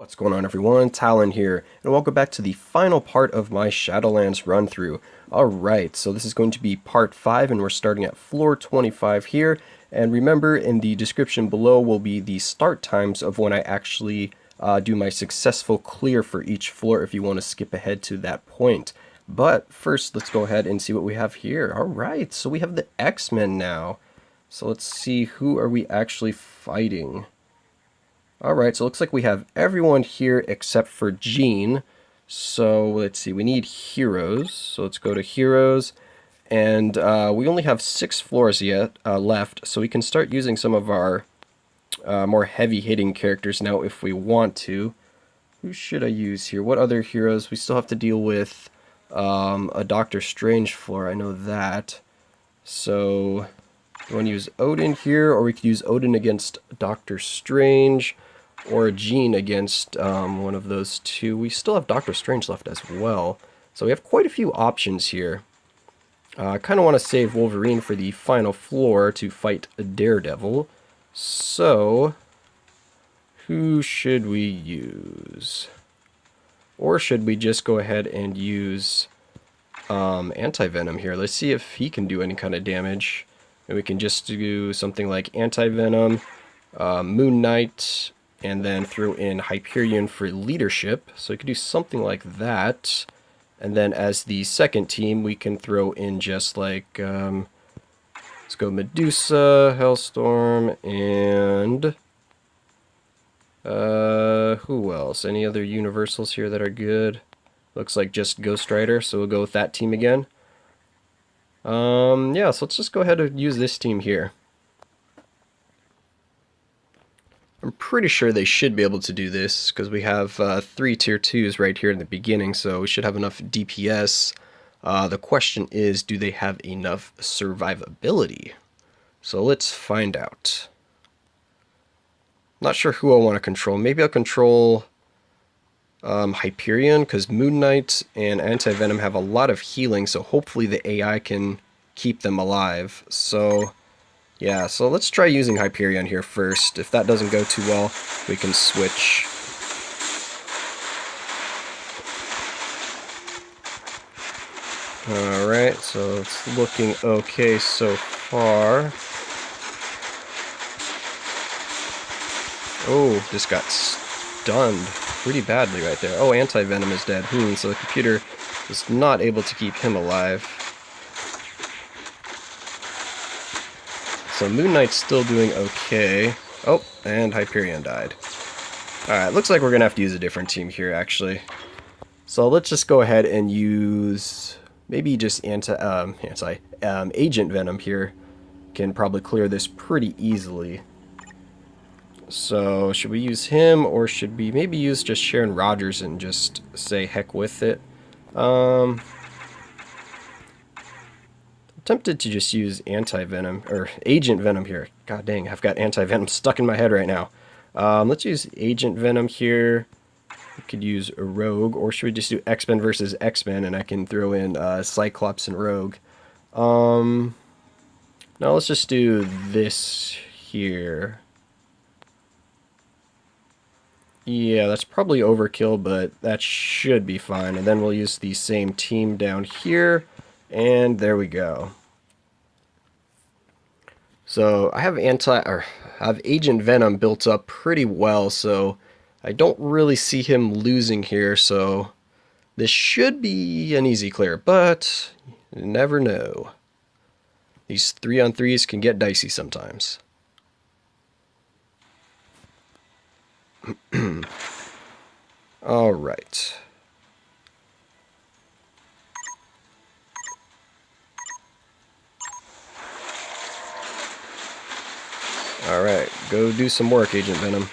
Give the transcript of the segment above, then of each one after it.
What's going on, everyone? Talen here, and welcome back to the final part of my Shadowlands run-through. Alright, so this is going to be part 5, and we're starting at floor 25 here. And remember, in the description below will be the start times of when I actually do my successful clear for each floor if you want to skip ahead to that point. But first, let's go ahead and see what we have here. Alright, so we have the X-Men now. So let's see, who are we actually fighting? Alright, so it looks like we have everyone here except for Jean. So let's see, we need heroes. So let's go to heroes. And we only have 6 floors yet left, so we can start using some of our more heavy-hitting characters now if we want to. Who should I use here? What other heroes? We still have to deal with a Doctor Strange floor, I know that. So, we want to use Odin here, or we could use Odin against Doctor Strange, or Jean against one of those two. We still have Doctor Strange left as well, so we have quite a few options here. I kind of want to save Wolverine for the final floor to fight Daredevil, so who should we use? Or should we just go ahead and use Anti-Venom here? Let's see if he can do any kind of damage. And we can just do something like Anti-Venom, Moon Knight, and then throw in Hyperion for leadership. So we could do something like that. And then as the second team, we can throw in just like, let's go Medusa, Hellstorm, and who else? Any other Universals here that are good? Looks like just Ghost Rider, so we'll go with that team again. Yeah, so let's just go ahead and use this team here. I'm pretty sure they should be able to do this, because we have 3 tier 2s right here in the beginning, so we should have enough DPS. The question is, do they have enough survivability? So let's find out. Not sure who I want to control. Maybe I'll control Hyperion, because Moon Knight and Anti-Venom have a lot of healing, so hopefully the AI can keep them alive. So yeah, so let's try using Hyperion here first. If that doesn't go too well, we can switch. Alright, so it's looking okay so far. Oh, just got stunned pretty badly right there. Oh, Anti-Venom is dead. So the computer is not able to keep him alive. So Moon Knight's still doing okay. Oh, and Hyperion died. Alright, looks like we're going to have to use a different team here, actually. So let's just go ahead and use maybe just Agent Venom here. Can probably clear this pretty easily. So should we use him, or should we maybe use just Sharon Rogers and just say heck with it? Tempted to just use Anti-Venom, or Agent Venom here. God dang, I've got Anti-Venom stuck in my head right now. Let's use Agent Venom here. We could use a Rogue, or should we just do X-Men versus X-Men, and I can throw in Cyclops and Rogue. Now let's just do this here. Yeah, that's probably overkill, but that should be fine. And then we'll use the same team down here. And there we go. So I have Agent Venom built up pretty well, so I don't really see him losing here, so this should be an easy clear, but you never know. These 3-on-3s can get dicey sometimes. All right. Alright, go do some work, Agent Venom.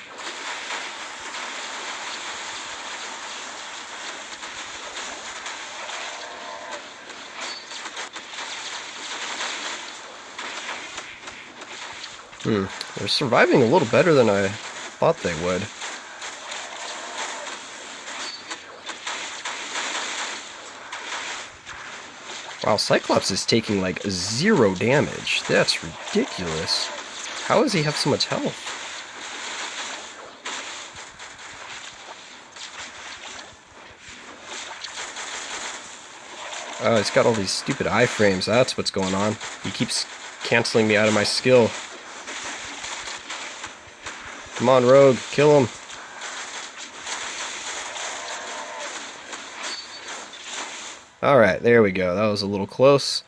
They're surviving a little better than I thought they would. Wow, Cyclops is taking like 0 damage. That's ridiculous. How does he have so much health? Oh, it's got all these stupid iframes. That's what's going on. He keeps canceling me out of my skill. Come on, Rogue. Kill him. Alright, there we go. That was a little close.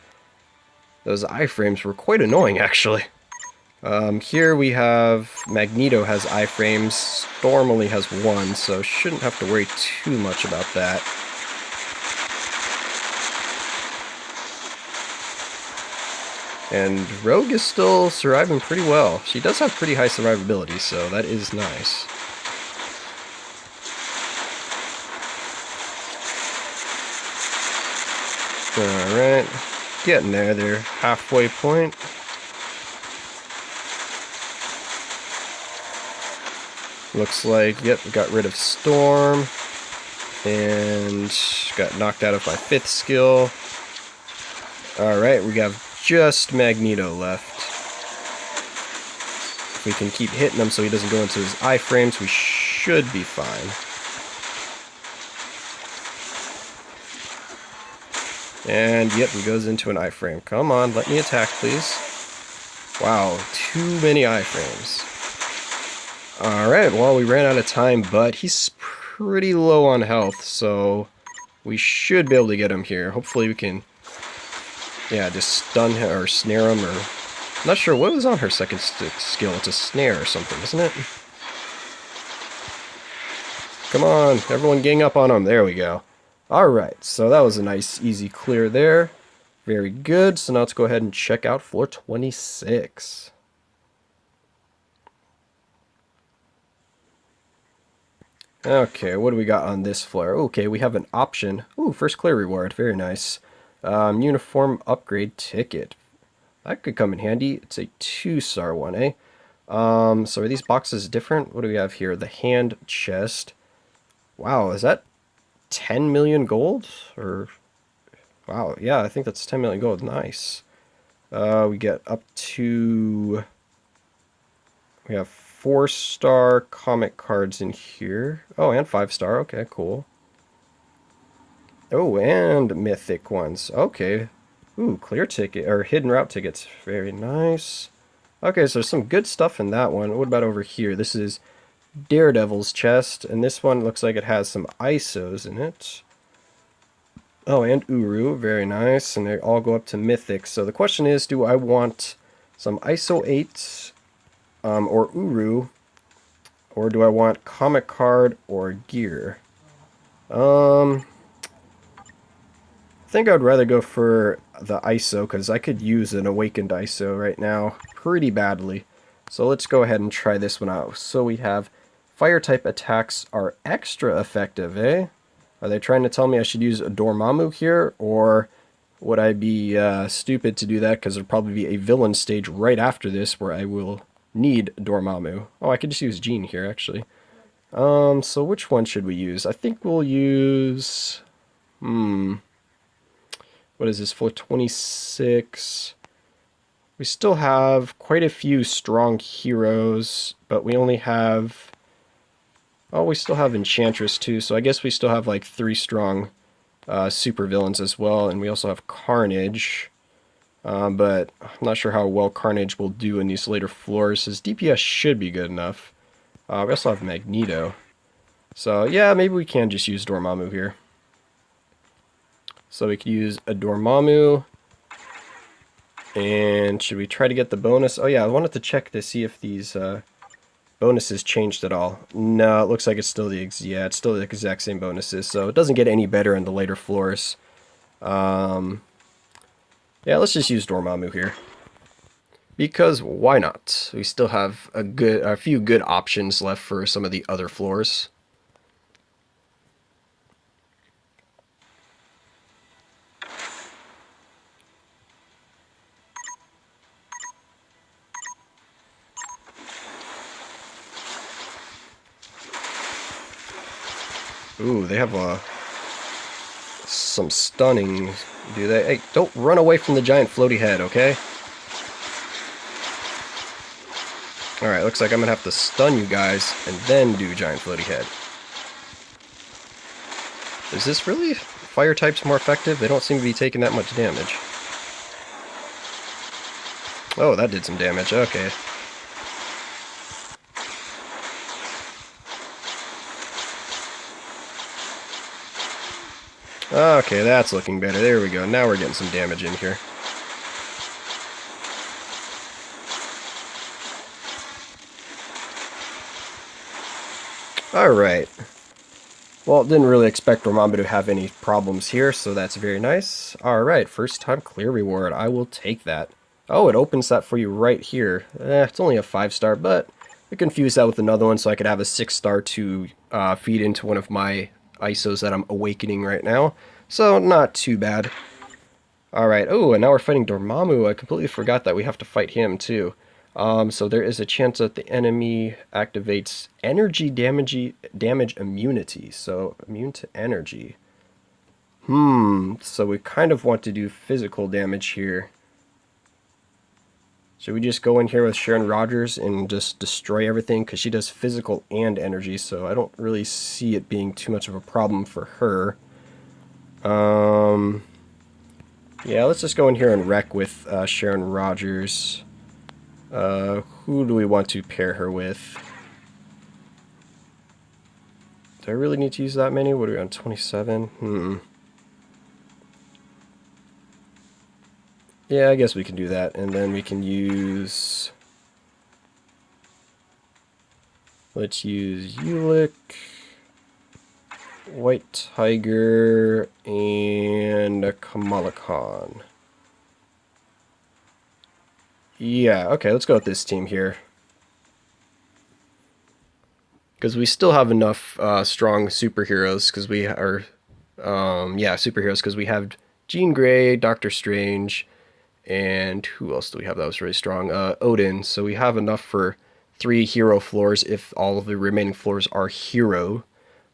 Those iframes were quite annoying, actually. Here we have Magneto has iframes. Storm only has one, so shouldn't have to worry too much about that. And Rogue is still surviving pretty well. She does have pretty high survivability, so that is nice. Alright, getting there. They're halfway point. Looks like, yep, got rid of Storm. And got knocked out of my 5th skill. Alright, we have just Magneto left. If we can keep hitting him so he doesn't go into his iframes, we should be fine. And yep, he goes into an iframe. Come on, let me attack, please. Wow, too many iframes. Alright, well, we ran out of time, but he's pretty low on health, so we should be able to get him here. Hopefully we can, yeah, just stun him or snare him, or I'm not sure what was on her second skill. It's a snare or something, isn't it? Come on, everyone gang up on him. There we go. Alright, so that was a nice, easy clear there. Very good. So now let's go ahead and check out floor 26. Okay, what do we got on this floor? Okay, we have an option. Ooh, first clear reward. Very nice. Uniform upgrade ticket. That could come in handy. It's a 2-star one, eh? So are these boxes different? What do we have here? The hand chest. Wow, is that 10 million gold? Or wow, yeah, I think that's 10 million gold. Nice. We get up to, we have 4-star comic cards in here. Oh, and 5-star. Okay, cool. Oh, and mythic ones. Okay. Ooh, clear ticket or hidden route tickets. Very nice. Okay, so there's some good stuff in that one. What about over here? This is Daredevil's chest, and this one looks like it has some ISOs in it. Oh, and Uru, very nice, and they all go up to Mythic. So the question is, do I want some ISO 8 or Uru, or do I want comic card or gear? I think I'd rather go for the ISO, because I could use an awakened ISO right now pretty badly. So let's go ahead and try this one out. So we have fire type attacks are extra effective, eh? Are they trying to tell me I should use a Dormammu here, or would I be stupid to do that, because there'll probably be a villain stage right after this where I will need Dormammu. Oh, I could just use Jean here, actually. So which one should we use? I think we'll use... What is this, floor 26? We still have quite a few strong heroes, but we only have... Oh, we still have Enchantress too, so I guess we still have like 3 strong super villains as well, and we also have Carnage. But I'm not sure how well Carnage will do in these later floors. His DPS should be good enough. We also have Magneto. So yeah, maybe we can just use Dormammu here. So we could use a Dormammu. And should we try to get the bonus? Oh yeah, I wanted to check to see if these bonuses changed at all. No, it looks like it's still it's still the exact same bonuses. So it doesn't get any better in the later floors. Yeah, let's just use Dormammu here. Because why not? We still have a few good options left for some of the other floors. Ooh, they have some stunning, do they? Hey, don't run away from the giant floaty head, okay? Alright, looks like I'm gonna have to stun you guys and then do giant floaty head. Is this really fire types more effective? They don't seem to be taking that much damage. Oh, that did some damage. Okay. Okay, that's looking better. There we go. Now we're getting some damage in here. Alright. Well, didn't really expect Dormammu to have any problems here, so that's very nice. Alright, first time clear reward. I will take that. Oh, it opens that for you right here. It's only a 5-star, but I confused that with another one so I could have a 6-star to feed into one of my ISOs that I'm awakening right now. So, not too bad. Alright, oh, and now we're fighting Dormammu. I completely forgot that we have to fight him, too. So there is a chance that the enemy activates energy damage immunity. So, immune to energy. So we kind of want to do physical damage here. Should we just go in here with Sharon Rogers and just destroy everything? Because she does physical and energy, so I don't really see it being too much of a problem for her. Yeah, let's just go in here and wreck with Sharon Rogers. Who do we want to pair her with? Do I really need to use that many? What are we on, 27? Yeah, I guess we can do that. And then we can use... Let's use Ulick, White Tiger, and a Kamala Khan. Yeah, okay, let's go with this team here. Because we still have enough strong superheroes, because we are... superheroes, because we have Jean Grey, Doctor Strange, and who else do we have that was really strong? Odin. So we have enough for 3 hero floors if all of the remaining floors are hero.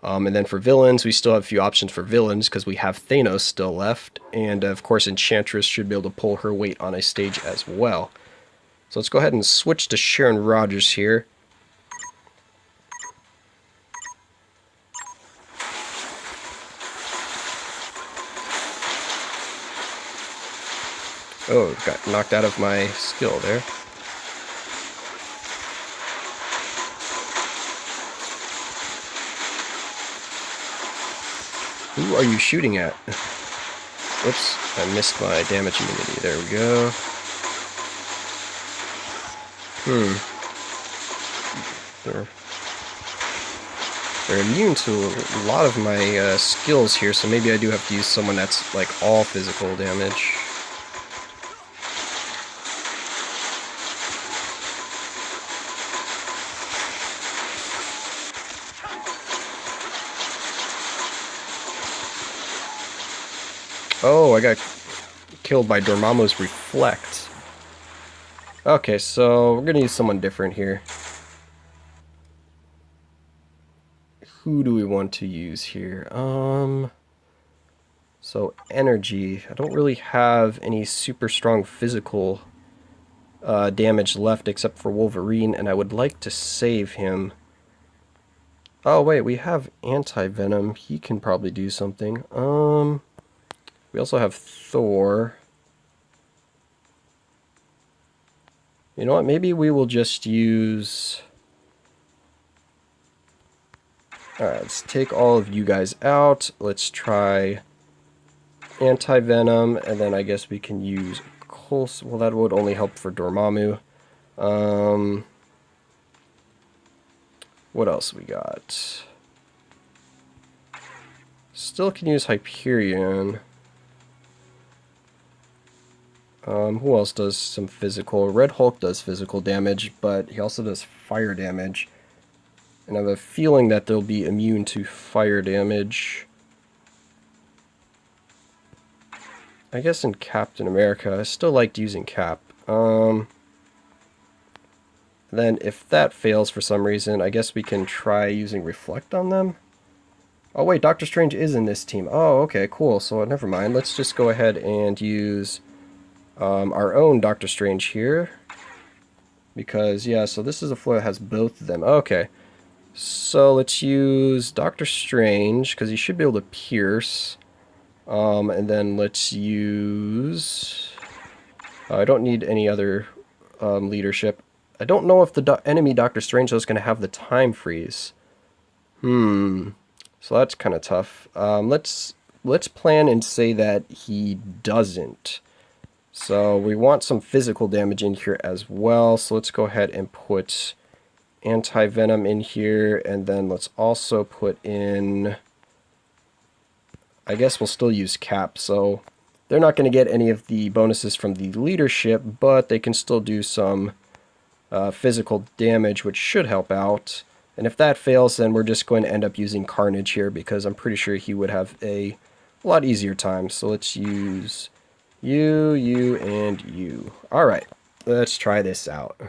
And then for villains, we still have a few options for villains because we have Thanos still left. And of course, Enchantress should be able to pull her weight on a stage as well. So let's go ahead and switch to Sharon Rogers here. Oh, got knocked out of my skill there. Who are you shooting at? Whoops, I missed my damage immunity. There we go. They're immune to a lot of my skills here, so maybe I do have to use someone that's like all physical damage. Oh, I got killed by Dormammu's Reflect. Okay, so we're gonna use someone different here. Who do we want to use here? So energy. I don't really have any super strong physical damage left except for Wolverine, and I would like to save him. Oh wait, we have Anti-Venom. He can probably do something. We also have Thor. You know what? Maybe we will just use... Alright, let's take all of you guys out. Let's try Anti-Venom, and then I guess we can use Cols. Well, that would only help for Dormammu. What else we got? Still can use Hyperion. Who else does some physical? Red Hulk does physical damage, but he also does fire damage. And I have a feeling that they'll be immune to fire damage. I guess in Captain America, I still liked using Cap. Then if that fails for some reason, I guess we can try using Reflect on them. Oh wait, Doctor Strange is in this team. Oh, okay, cool. So never mind. Let's just go ahead and use our own Doctor Strange here. Because, yeah, so this is a floor that has both of them. Okay. So let's use Doctor Strange, because he should be able to pierce. And then let's use... I don't need any other leadership. I don't know if the enemy Doctor Strange is going to have the time freeze. So that's kind of tough. Let's plan and say that he doesn't. So we want some physical damage in here as well. So let's go ahead and put anti-venom in here, and then let's also put in... I guess we'll still use cap, so they're not going to get any of the bonuses from the leadership, but they can still do some physical damage, which should help out. And if that fails, then we're just going to end up using Carnage here, because I'm pretty sure he would have a lot easier time. So let's use you, you, and you. Alright, let's try this out.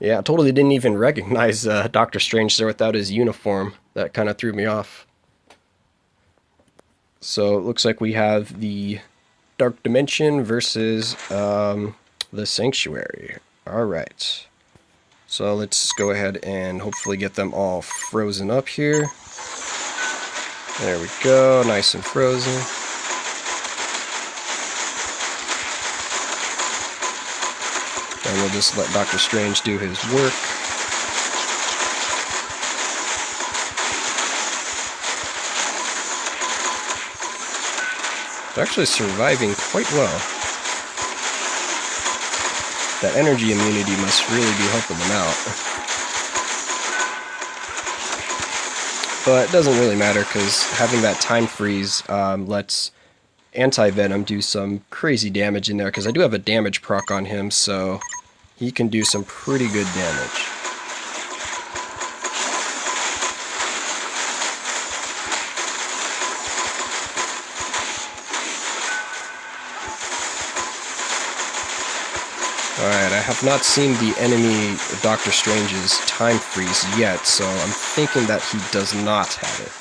Yeah, I totally didn't even recognize Doctor Strange there without his uniform. That kind of threw me off. So it looks like we have the Dark Dimension versus the Sanctuary. Alright. So let's go ahead and hopefully get them all frozen up here. There we go, nice and frozen. And we'll just let Doctor Strange do his work. They're actually surviving quite well. That energy immunity must really be helping them out. But it doesn't really matter, because having that time freeze lets anti-venom do some crazy damage in there, because I do have a damage proc on him, so he can do some pretty good damage. Alright, I have not seen the enemy Doctor Strange's time freeze yet, so I'm thinking that he does not have it.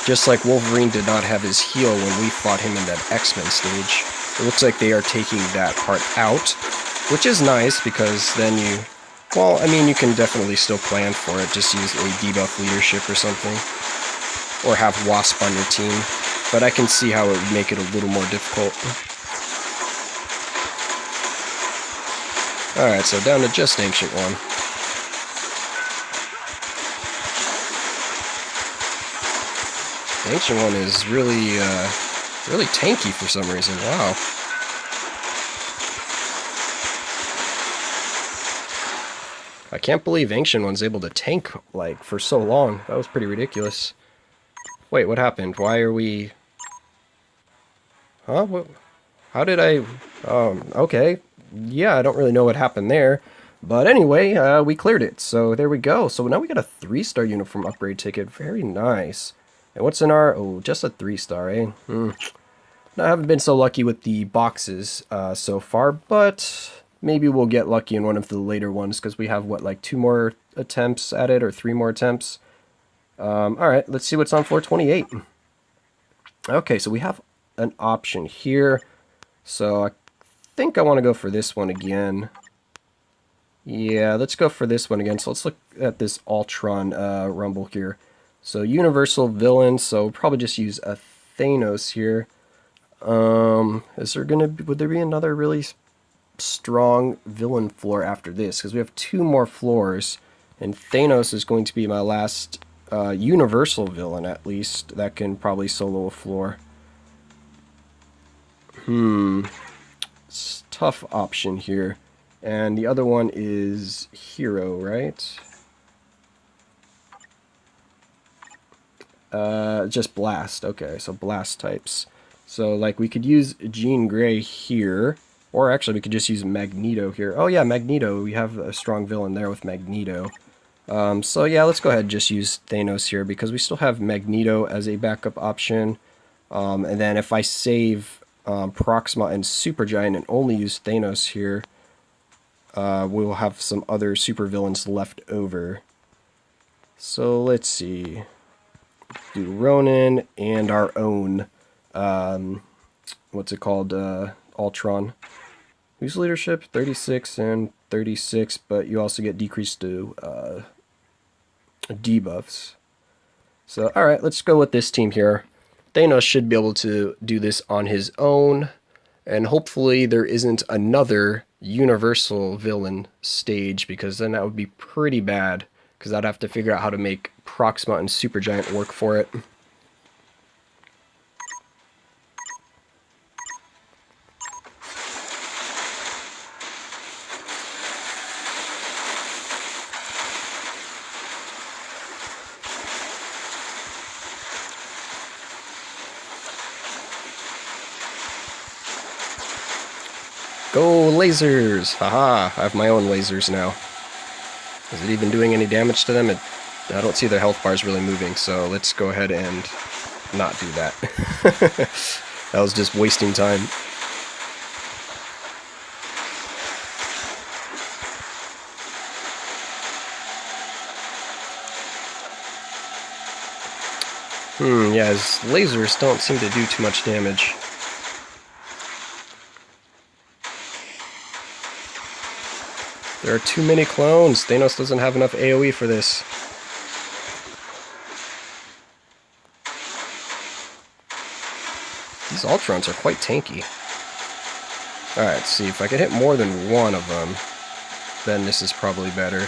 Just like Wolverine did not have his heal when we fought him in that X-Men stage. It looks like they are taking that part out, which is nice, because then you... Well, I mean, you can definitely still plan for it. Just use a debuff leadership or something. Or have Wasp on your team. But I can see how it would make it a little more difficult. Alright, so down to just Ancient One. Ancient One is really, really tanky for some reason. Wow. I can't believe Ancient One's able to tank, like, for so long. That was pretty ridiculous. Wait, what happened? Why are we... Huh? What? How did I... okay. Yeah, I don't really know what happened there. But anyway, we cleared it. So there we go. So now we got a 3-star uniform upgrade ticket. Very nice. And what's in our... Oh, just a 3-star, eh? No, I haven't been so lucky with the boxes so far, but... Maybe we'll get lucky in one of the later ones, because we have, what, like 2 more attempts at it, or 3 more attempts? Alright, let's see what's on floor 28. Okay, so we have an option here. So I think I want to go for this one again. Yeah, let's go for this one again. So let's look at this Ultron Rumble here. So Universal Villain, so we'll probably just use a Thanos here. Is there gonna be, would there be another really strong villain floor after this? Because we have 2 more floors, and Thanos is going to be my last universal villain, at least, that can probably solo a floor. It's a tough option here. And the other one is Hero, right? Just Blast. Okay, so Blast types. So, like, we could use Jean Grey here. Or actually, we could just use Magneto here. Oh yeah, Magneto. We have a strong villain there with Magneto. So yeah, let's go ahead and just use Thanos here, because we still have Magneto as a backup option. And then if I save Proxima and Supergiant and only use Thanos here, we'll have some other supervillains left over. So let's see. Do Ronin and our own, what's it called, Ultron. Who's leadership? 36 and 36, but you also get decreased to debuffs. So, alright, let's go with this team here. Thanos should be able to do this on his own, and hopefully there isn't another universal villain stage, because then that would be pretty bad, because I'd have to figure out how to make Proxima and Supergiant work for it. Go lasers! Haha, I have my own lasers now. Is it even doing any damage to them? I don't see their health bars really moving, so let's go ahead and not do that. That was just wasting time. Yeah, his lasers don't seem to do too much damage. There are too many clones. Thanos doesn't have enough AoE for this. These Ultrons are quite tanky. Alright, let's see. If I can hit more than one of them, then this is probably better.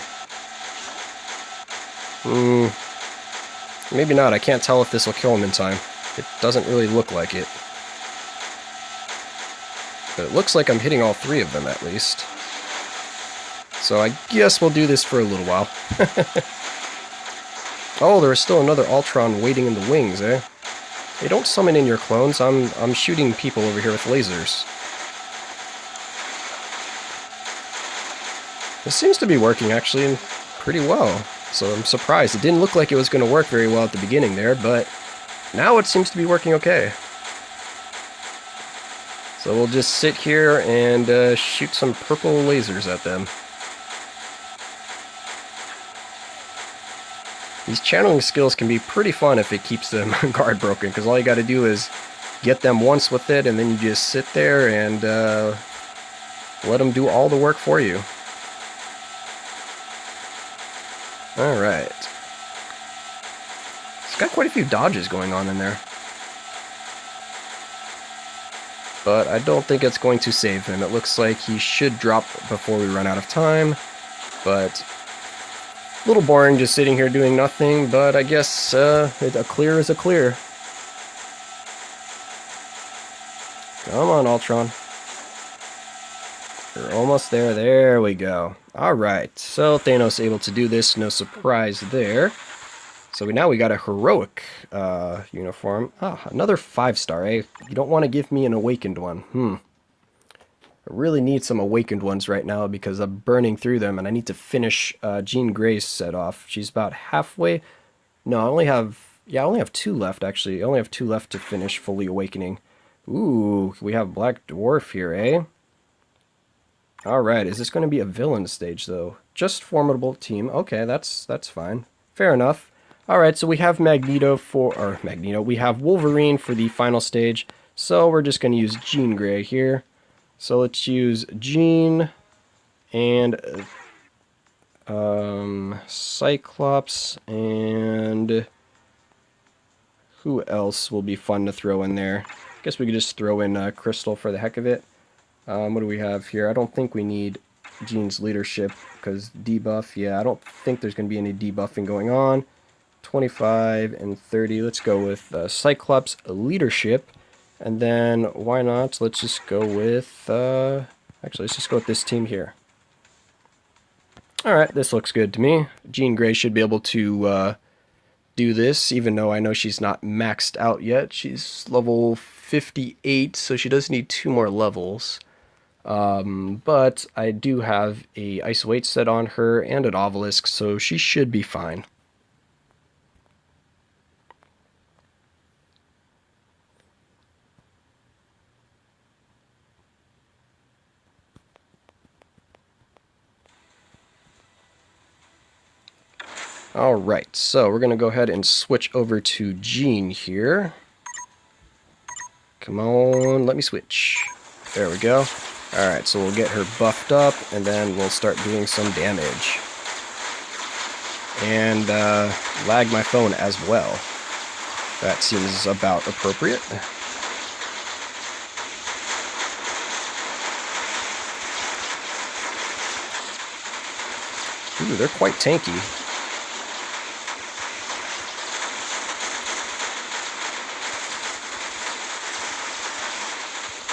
Maybe not. I can't tell if this will kill him in time. It doesn't really look like it. But it looks like I'm hitting all three of them at least. So I guess we'll do this for a little while. Oh, there is still another Ultron waiting in the wings, eh? Hey, don't summon in your clones. I'm shooting people over here with lasers. This seems to be working actually pretty well. So I'm surprised. It didn't look like it was going to work very well at the beginning there, but now it seems to be working okay. So we'll just sit here and shoot some purple lasers at them. These channeling skills can be pretty fun if it keeps them guard broken, because all you got to do is get them once with it, and then you just sit there and let them do all the work for you. Alright. It's got quite a few dodges going on in there. But I don't think it's going to save him. It looks like he should drop before we run out of time, but a little boring just sitting here doing nothing, but I guess a clear is a clear. Come on, Ultron. We're almost there. There we go. Alright, so Thanos able to do this. No surprise there. So now we got a heroic uniform. Ah, another 5-star, eh? You don't want to give me an awakened one. I really need some awakened ones right now because I'm burning through them, and I need to finish Jean Grey's set off. She's about halfway. No, I only have 2 left, actually. I only have 2 left to finish fully awakening. Ooh, we have Black Dwarf here, eh? Alright, is this going to be a villain stage, though? Just formidable team. Okay, that's fine. Fair enough. Alright, so we have we have Wolverine for the final stage. So we're just going to use Jean Grey here. So let's use Jean and Cyclops, and who else will be fun to throw in there? I guess we could just throw in Crystal for the heck of it. What do we have here? I don't think we need Jean's leadership because debuff. Yeah, I don't think there's going to be any debuffing going on. 25 and 30. Let's go with Cyclops leadership. And then, why not? Let's just go with, actually, let's just go with this team here. Alright, this looks good to me. Jean Grey should be able to do this, even though I know she's not maxed out yet. She's level 58, so she does need 2 more levels. But I do have a Ice Weight set on her and an Obelisk, so she should be fine. Alright, so we're going to go ahead and switch over to Jean here. Come on, let me switch. There we go. Alright, so we'll get her buffed up, and then we'll start doing some damage. And lag my phone as well. That seems about appropriate. Ooh, they're quite tanky.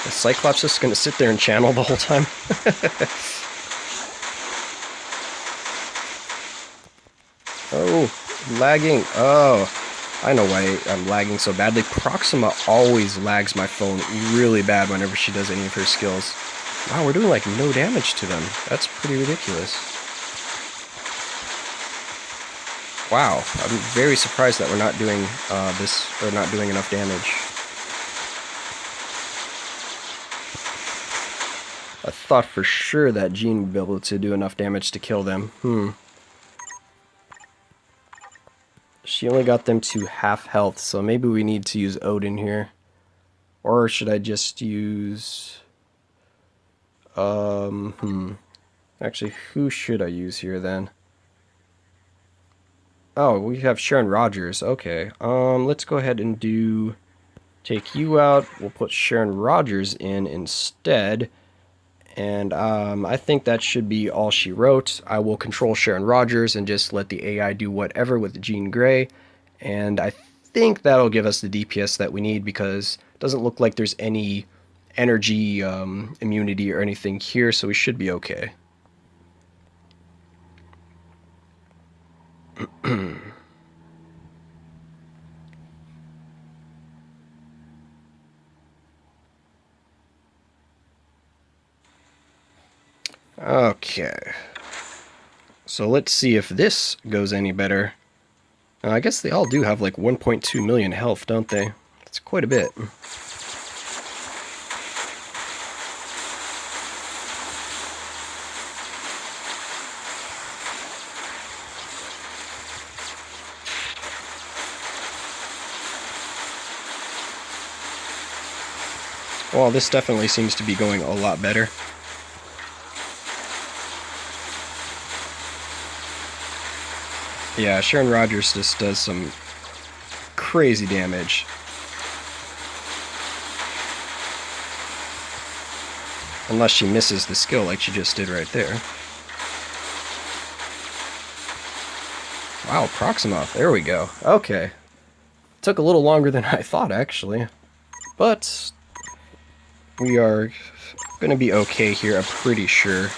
The Cyclops just gonna sit there and channel the whole time? Oh, lagging. Oh, I know why I'm lagging so badly. Proxima always lags my phone really bad whenever she does any of her skills. Wow, we're doing like no damage to them. That's pretty ridiculous. Wow, I'm very surprised that we're not doing not doing enough damage. I thought for sure that Jean would be able to do enough damage to kill them. She only got them to half health, so maybe we need to use Odin here. Or should I just use... Actually, who should I use here then? Oh, we have Sharon Rogers. Okay. Let's go ahead and take you out. We'll put Sharon Rogers in instead. And I think that should be all she wrote. I will control Sharon Rogers and just let the AI do whatever with Jean Grey. And I think that'll give us the DPS that we need, because it doesn't look like there's any energy immunity or anything here, so we should be okay. Okay. So let's see if this goes any better. I guess they all do have like 1.2 million health, don't they? That's quite a bit. Well, this definitely seems to be going a lot better. Yeah, Sharon Rogers just does some crazy damage. Unless she misses the skill like she just did right there. Wow, Proximoth, there we go. Okay. Took a little longer than I thought, actually. But we are going to be okay here, I'm pretty sure.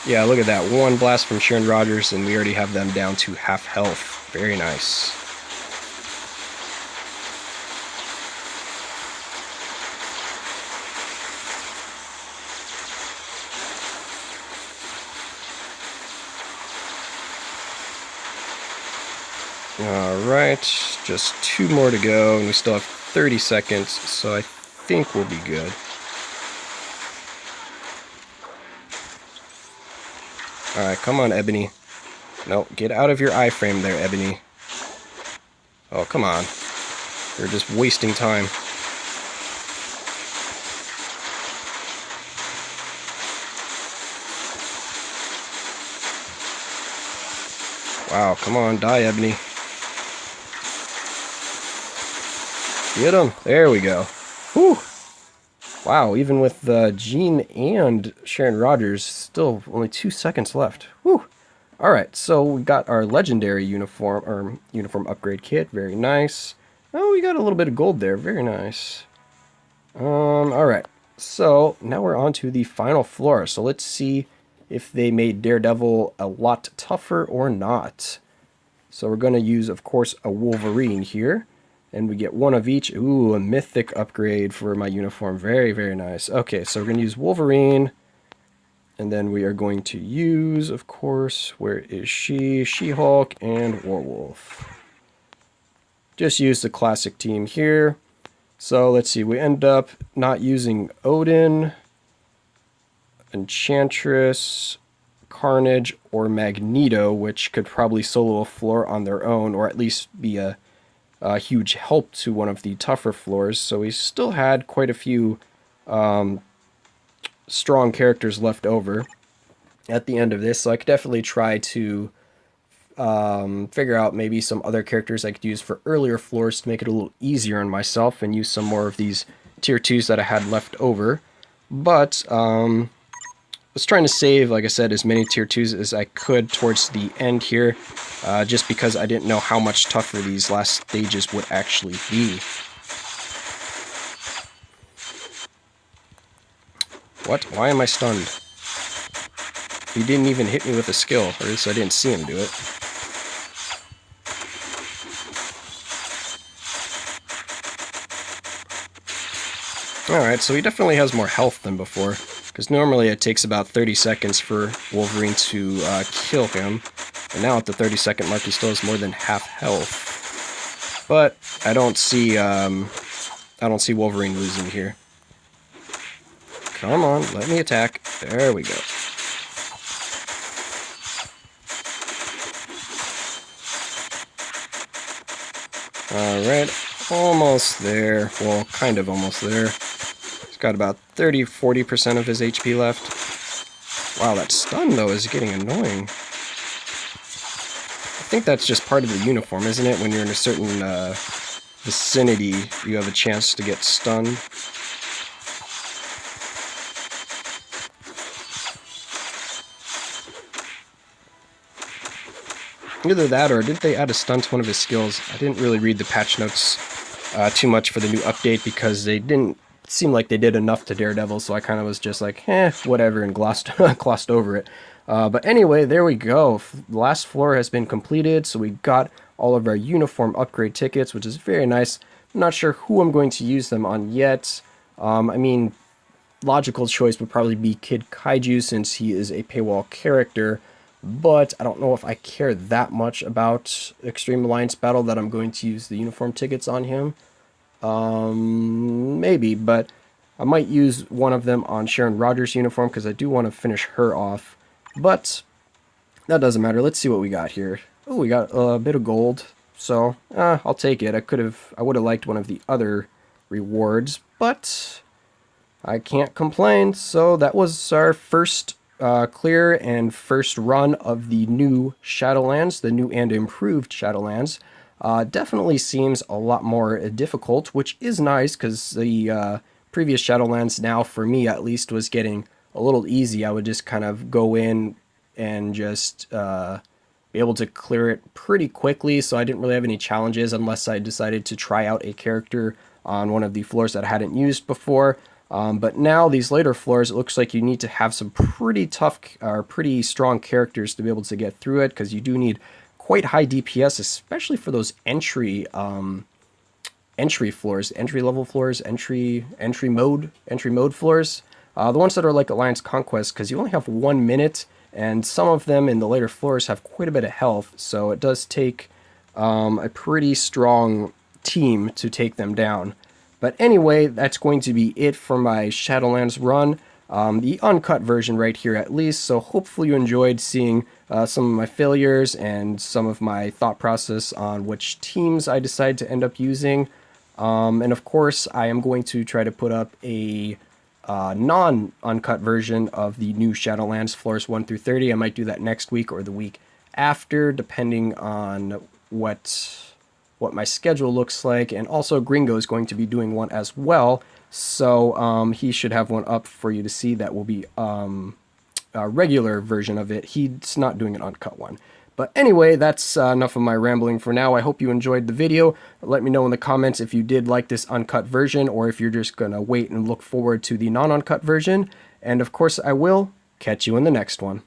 Yeah, look at that. One blast from Sharon Rogers, and we already have them down to half health. Very nice. Alright, just 2 more to go, and we still have 30 seconds, so I think we'll be good. Alright, come on, Ebony. No, get out of your iframe there, Ebony. Oh, come on. You're just wasting time. Wow, come on, die, Ebony. Get him. There we go. Whew. Wow, even with Jean and Sharon Rogers, still only 2 seconds left. Whew. Alright, so we got our legendary uniform, or uniform upgrade kit. Very nice. Oh, we got a little bit of gold there. Very nice. Alright. So, now we're on to the final floor. So let's see if they made Daredevil a lot tougher or not. So we're going to use, of course, a Wolverine here. And we get one of each. Ooh, a mythic upgrade for my uniform. Very, very nice. Okay, so we're going to use Wolverine. And then we are going to use, of course, where is she? She-Hulk and Werewolf. Just use the classic team here. So let's see, we end up not using Odin, Enchantress, Carnage, or Magneto, which could probably solo a floor on their own, or at least be a huge help to one of the tougher floors, so we still had quite a few strong characters left over at the end of this, so I could definitely try to figure out maybe some other characters I could use for earlier floors to make it a little easier on myself and use some more of these tier 2s that I had left over. But I was trying to save, like I said, as many tier 2s as I could towards the end here, just because I didn't know how much tougher these last stages would actually be. What? Why am I stunned? He didn't even hit me with a skill, or at least I didn't see him do it. Alright, so he definitely has more health than before, because normally it takes about 30 seconds for Wolverine to kill him, and now at the 30-second mark he still has more than half health. But I don't see Wolverine losing here. Come on, let me attack. There we go. Alright, almost there. Well, kind of almost there. He's got about 30-40% of his HP left. Wow, that stun, though, is getting annoying. I think that's just part of the uniform, isn't it? When you're in a certain vicinity, you have a chance to get stunned. Either that, or did they add a stun to one of his skills? I didn't really read the patch notes too much for the new update, because they didn't seem like they did enough to Daredevil, so I kind of was just like, whatever, and glossed over it. But anyway, there we go. The last floor has been completed, so we got all of our uniform upgrade tickets, which is very nice. I'm not sure who I'm going to use them on yet. I mean, logical choice would probably be Kid Kaiju, since he is a paywall character. But I don't know if I care that much about Extreme Alliance Battle that I'm going to use the uniform tickets on him. Maybe, but I might use one of them on Sharon Rogers' uniform, because I do want to finish her off. But that doesn't matter. Let's see what we got here. Oh, we got a bit of gold, so I'll take it. I would have liked one of the other rewards, but I can't complain. So that was our first clear and first run of the new Shadowlands, the new and improved Shadowlands. Definitely seems a lot more difficult, which is nice, because the previous Shadowlands, now for me at least, was getting a little easy. I would just kind of go in and just be able to clear it pretty quickly, so I didn't really have any challenges unless I decided to try out a character on one of the floors that I hadn't used before. But now, these later floors, it looks like you need to have some pretty tough, or pretty strong characters to be able to get through it, because you do need quite high DPS, especially for those entry floors, entry level floors, entry mode floors. The ones that are like Alliance Conquest, because you only have 1 minute, and some of them in the later floors have quite a bit of health, so it does take a pretty strong team to take them down. But anyway, that's going to be it for my Shadowlands run, the uncut version right here at least, so hopefully you enjoyed seeing some of my failures and some of my thought process on which teams I decide to end up using. And of course, I am going to try to put up a non-uncut version of the new Shadowlands floors 1 through 30. I might do that next week or the week after, depending on what my schedule looks like. And also Gringo is going to be doing one as well, so he should have one up for you to see. That will be a regular version of it. He's not doing an uncut one. But anyway, that's enough of my rambling for now. I hope you enjoyed the video. Let me know in the comments if you did like this uncut version, or if you're just gonna wait and look forward to the non-uncut version. And of course, I will catch you in the next one.